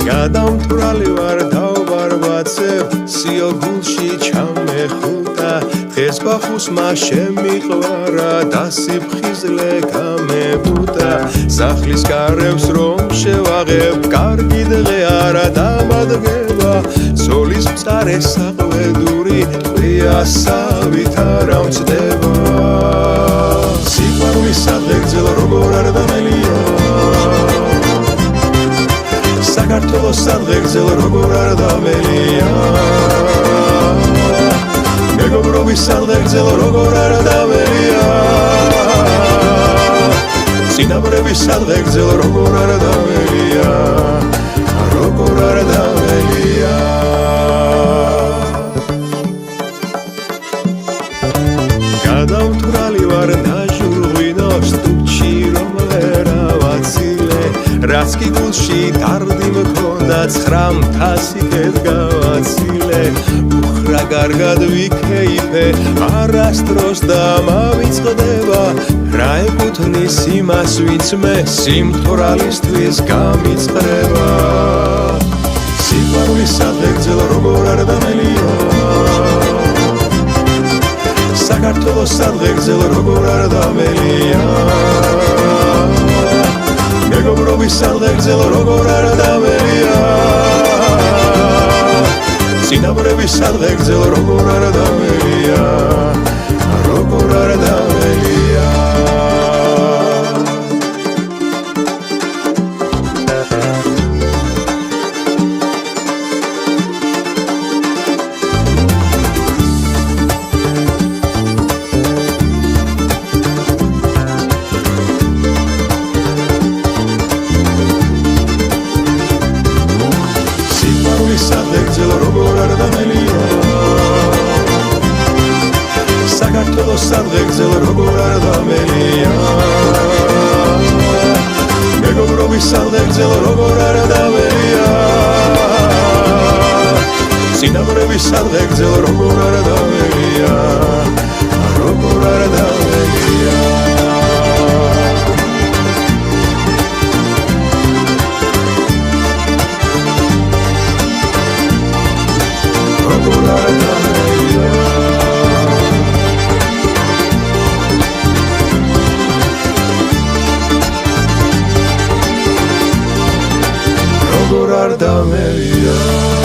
გადამთვრალი ვარ დავბარბაცებ სიოგულში ჩამეხუტა დღეს ბახუსმა შემიყვარა და სიფხიზლე გამებუტა სახლის გარევს რომ შევაღებ კარგი დღე არა დამადგება ზოლის მწარე საყვედური ტყვია სავით არა მწდება სიყვარულის სადღეგრძელო როგორ არ დამელია საქართველოს სადღეგრძელო როგორ არ დამელია მეგობრობის სადღეგრძელო როგორ არ დამელია წინაპრების სადღეგრძელო როგორ არ დამელია როგორ არ დამელია გადამთვრალი ვარ ნაჟურღვინოს ტუჩი რომ ვერა ვაცილე რაც კი გულში დარდი მქონდა 900 გავაცილე უხრა კარგად ვიქეიფე არასდროს და მავიწყდება რა ეკუთვნის იმას ვინც მე სიმთვრალისთვის გამიწყრება სიყვარულის სადღეგრძელო როგორ არ დამელია საქართველოს სადღეგრძელო როგორ არ დამელია მეგობრობის სადღეგრძელო როგორ არ დამელია წინაპრების სადღეგრძელო როგორ არ დამელია როგორ არ დამელია სადღეგრძელო როგორ არ დამელია საქართველოს სადღეგრძელო როგორ არ დამელია მეგობრობის სადღეგრძელო როგორ არ დამელია წინაპრების სადღეგრძელო როგორ არ დამელია როგორ არ დამელია როგორ არ დამელია